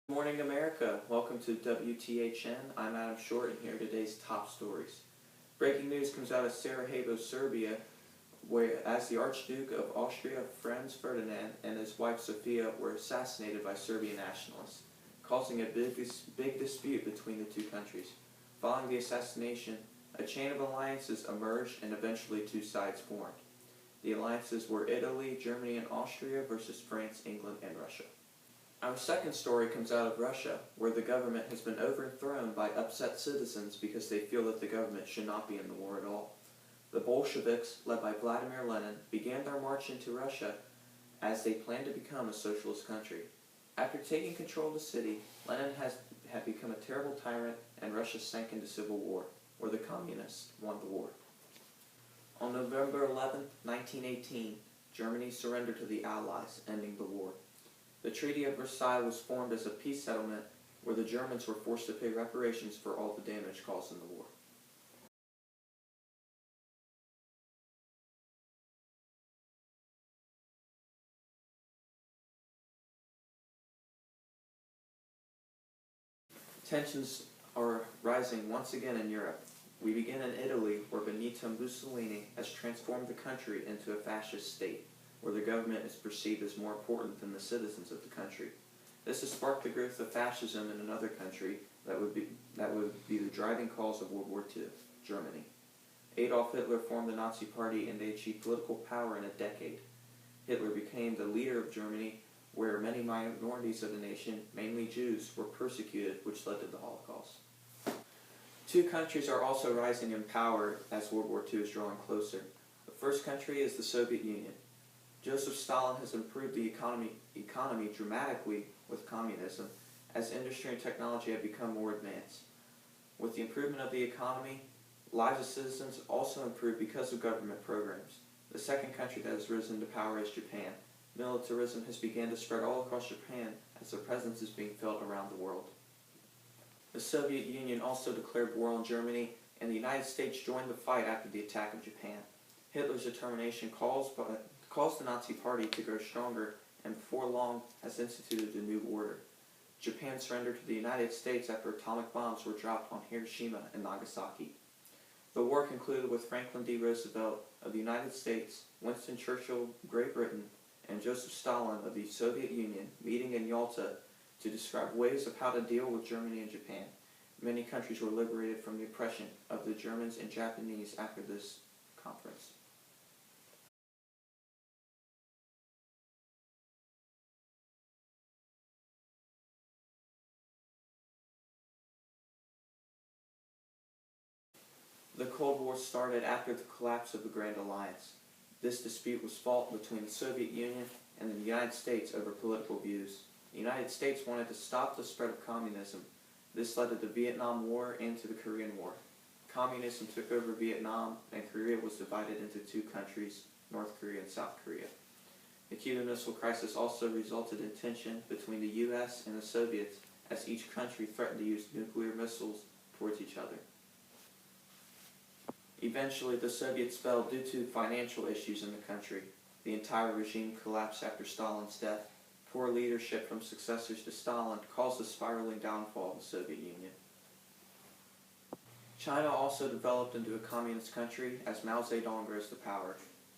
Good morning, America. Welcome to WTHN. I'm Adam Short, and here are today's top stories. Breaking news comes out of Sarajevo, Serbia, where as the Archduke of Austria, Franz Ferdinand, and his wife Sofia were assassinated by Serbian nationalists, causing a big dispute between the two countries. Following the assassination, a chain of alliances emerged and eventually two sides formed. The alliances were Italy, Germany, and Austria versus France, England, and Russia. Our second story comes out of Russia, where the government has been overthrown by upset citizens because they feel that the government should not be in the war at all. The Bolsheviks, led by Vladimir Lenin, began their march into Russia as they planned to become a socialist country. After taking control of the city, Lenin had become a terrible tyrant, and Russia sank into civil war, where the communists won the war. On November 11, 1918, Germany surrendered to the Allies, ending the war. The Treaty of Versailles was formed as a peace settlement where the Germans were forced to pay reparations for all the damage caused in the war. Tensions are rising once again in Europe. We begin in Italy, where Benito Mussolini has transformed the country into a fascist state, where the government is perceived as more important than the citizens of the country. This has sparked the growth of fascism in another country that would be the driving cause of World War II, Germany. Adolf Hitler formed the Nazi Party, and they achieved political power in a decade. Hitler became the leader of Germany, where many minorities of the nation, mainly Jews, were persecuted, which led to the Holocaust. Two countries are also rising in power as World War II is drawing closer. The first country is the Soviet Union. Joseph Stalin has improved the economy dramatically with communism, as industry and technology have become more advanced. With the improvement of the economy, lives of citizens also improved because of government programs. The second country that has risen to power is Japan. Militarism has begun to spread all across Japan as their presence is being felt around the world. The Soviet Union also declared war on Germany, and the United States joined the fight after the attack of Japan. Hitler's determination caused the Nazi Party to grow stronger, and before long has instituted a new order. Japan surrendered to the United States after atomic bombs were dropped on Hiroshima and Nagasaki. The war concluded with Franklin D. Roosevelt of the United States, Winston Churchill of Great Britain, and Joseph Stalin of the Soviet Union meeting in Yalta to describe ways of how to deal with Germany and Japan. Many countries were liberated from the oppression of the Germans and Japanese after this conference. The Cold War started after the collapse of the Grand Alliance. This dispute was fought between the Soviet Union and the United States over political views. The United States wanted to stop the spread of communism. This led to the Vietnam War and to the Korean War. Communism took over Vietnam, and Korea was divided into two countries, North Korea and South Korea. The Cuban Missile Crisis also resulted in tension between the U.S. and the Soviets, as each country threatened to use nuclear missiles towards each other. Eventually, the Soviets fell due to financial issues in the country. The entire regime collapsed after Stalin's death. Poor leadership from successors to Stalin caused the spiraling downfall of the Soviet Union. China also developed into a communist country as Mao Zedong rose to power.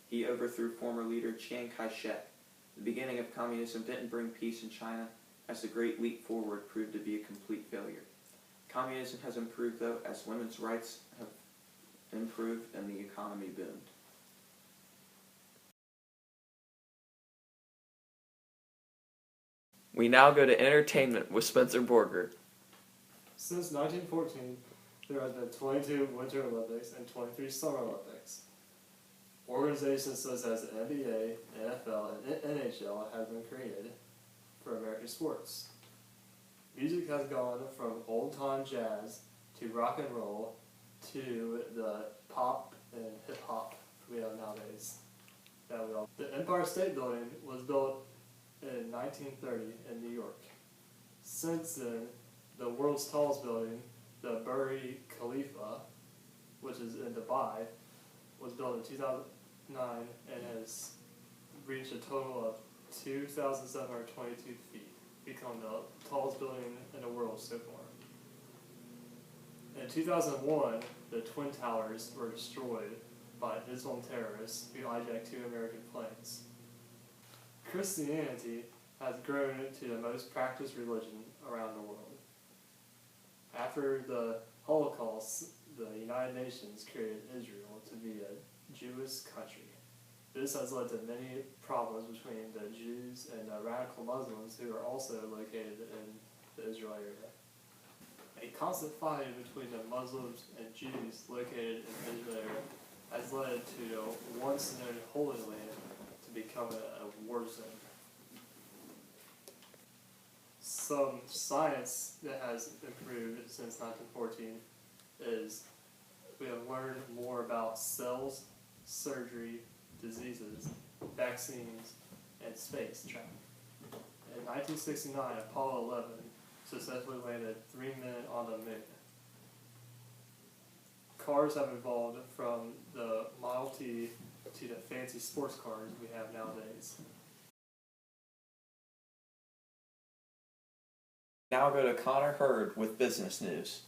He overthrew former leader Chiang Kai-shek. The beginning of communism didn't bring peace in China, as the Great Leap Forward proved to be a complete failure. Communism has improved, though, as women's rights have improved and the economy boomed. We now go to entertainment with Spencer Borger. Since 1914, there have been 22 Winter Olympics and 23 Summer Olympics. Organizations such as the NBA, NFL, and NHL have been created for American sports. Music has gone from old-time jazz to rock and roll to the pop and hip-hop we have nowadays. The Empire State Building was built in 1930 in New York. Since then, the world's tallest building, the Burj Khalifa, which is in Dubai, was built in 2009 and has reached a total of 2,722 feet. become the tallest building in the world so far. In 2001, the Twin Towers were destroyed by Islam terrorists who hijacked 2 American planes. Christianity has grown to the most practiced religion around the world. After the Holocaust, the United Nations created Israel to be a Jewish country. This has led to many problems between the Jews and the radical Muslims who are also located in the Israel area. A constant fight between the Muslims and Jews located in Israel has led to the once known Holy Land to become a war zone. Some science that has improved since 1914 is we have learned more about cells, surgery, diseases, vaccines, and space travel. In 1969, Apollo 11 successfully landed 3 men on the moon. Cars have evolved from the Model T to the fancy sports cars we have nowadays. Now go to Connor Hurd with business news.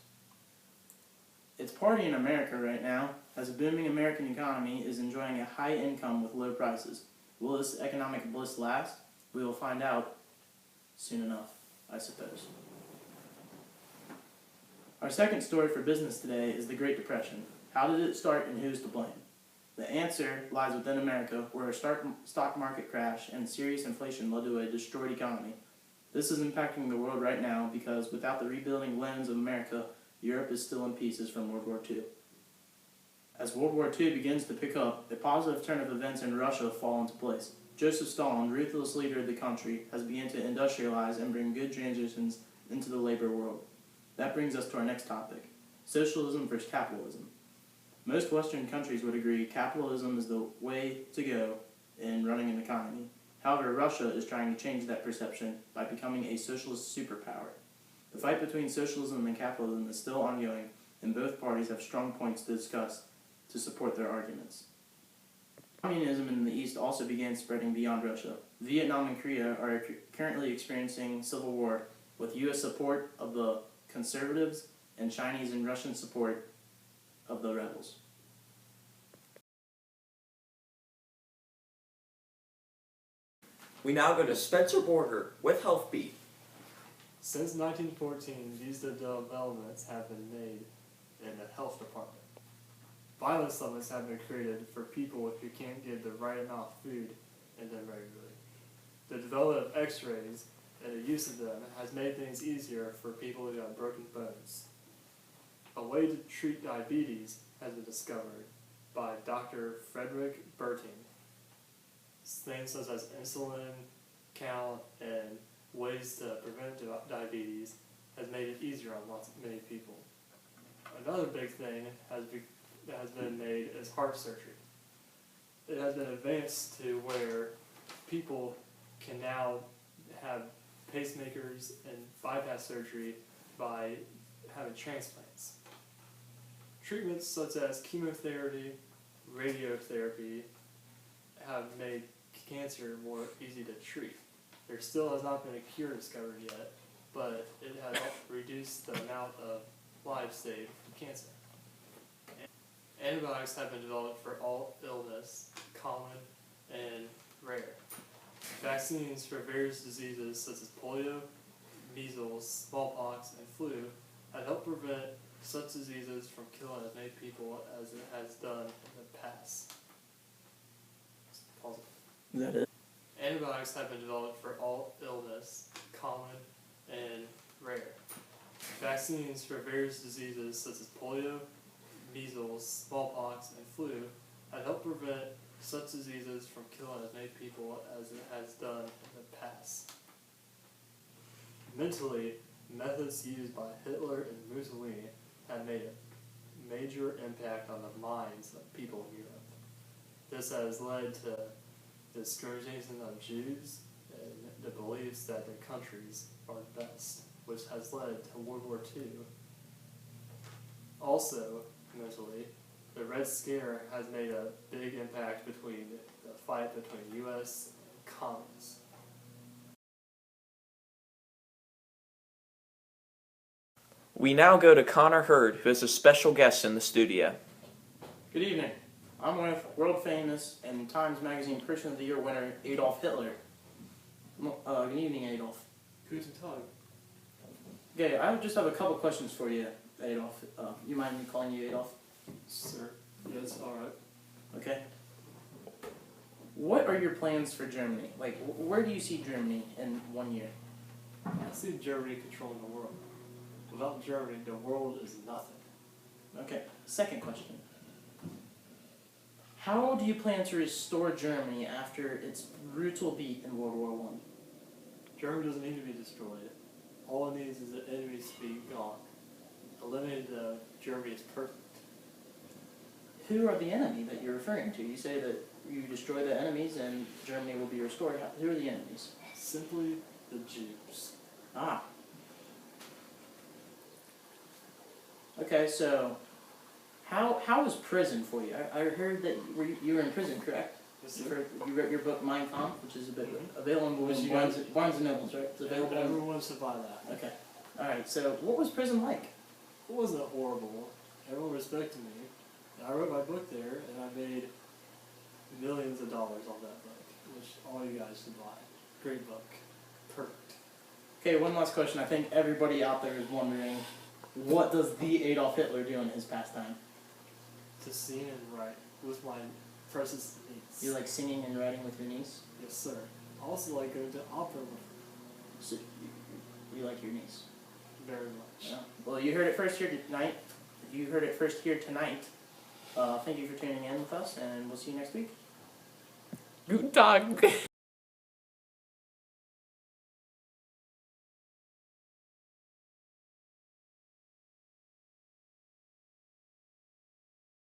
It's party in America right now, as a booming American economy is enjoying a high income with low prices. Will this economic bliss last? We will find out soon enough, I suppose. Our second story for business today is the Great Depression. How did it start and who's to blame? The answer lies within America, where a stock market crash and serious inflation led to a destroyed economy. This is impacting the world right now because without the rebuilding lens of America, Europe is still in pieces from World War II. As World War II begins to pick up, a positive turn of events in Russia fall into place. Joseph Stalin, ruthless leader of the country, has begun to industrialize and bring good transitions into the labor world. That brings us to our next topic, socialism versus capitalism. Most Western countries would agree capitalism is the way to go in running an economy. However, Russia is trying to change that perception by becoming a socialist superpower. The fight between socialism and capitalism is still ongoing, and both parties have strong points to discuss to support their arguments. Communism in the East also began spreading beyond Russia. Vietnam and Korea are currently experiencing civil war, with U.S. support of the conservatives and Chinese and Russian support of the rebels. We now go to Spencer Borger with HealthBeat. Since 1914, these developments have been made in the health department. Violence summits have been created for people who can't get the right amount of food in them regularly. The development of x-rays and the use of them has made things easier for people who have broken bones. A way to treat diabetes has been discovered by Dr. Frederick Berting. Things such as insulin count and ways to prevent diabetes has made it easier on many people. Another big thing that has been made is heart surgery. It has been advanced to where people can now have pacemakers and bypass surgery by having transplants. Treatments such as chemotherapy, radiotherapy have made cancer more easy to treat. There still has not been a cure discovered yet, but it has reduced the amount of lives saved from cancer. Antibiotics have been developed for all illness, common and rare. Vaccines for various diseases such as polio, measles, smallpox, and flu have helped prevent such diseases from killing as many people as it has done in the past. Pause. Is that it? Antibiotics have been developed for all illness, common and rare. Vaccines for various diseases such as polio, measles, smallpox, and flu have helped prevent such diseases from killing as many people as it has done in the past. Mentally, methods used by Hitler and Mussolini have made a major impact on the minds of people in Europe. This has led to the discrimination of Jews and the beliefs that their countries are the best, which has led to World War II. Also, mentally, the Red Scare has made a big impact between the fight between U.S. and communists. We now go to Connor Hurd, who is a special guest in the studio. Good evening. I'm with world famous and Times Magazine Person of the Year winner Adolf Hitler. Good evening, Adolf. Guten Tag. Okay, I just have a couple questions for you, Adolf. You mind me calling you Adolf? Sir. Yes, alright. Okay. What are your plans for Germany? Like, where do you see Germany in 1 year? I see Germany controlling the world. Without Germany, the world is nothing. Okay, second question. How do you plan to restore Germany after its brutal beat in World War One? Germany doesn't need to be destroyed. All it needs is the enemies to be gone. Eliminated Germany is perfect. Who are the enemy that you're referring to? You say that you destroy the enemies and Germany will be restored. Who are the enemies? Simply the Jews. Ah. Okay, so how was prison for you? I heard that you were in prison, correct? Yes, You sir. wrote your book Mein Kampf, which is Mhm. available Which in you Barnes, guys- Barnes and Nobles, right? It's available. Everyone should buy that. Okay. All right. So, what was prison like? It wasn't horrible. Everyone respected me. I wrote my book there, and I made millions of dollars on that book, which all you guys should buy. Great book. Perfect. Okay. One last question. I think everybody out there is wondering, what does the Adolf Hitler do in his pastime? To sing and write with my precious niece. You like singing and writing with your niece? Yes, sir. I also like going to opera with her So, you like your niece? very much. Yeah. Well, you heard it first here tonight. You heard it first here tonight. Thank you for tuning in with us, and we'll see you next week. Guten Tag.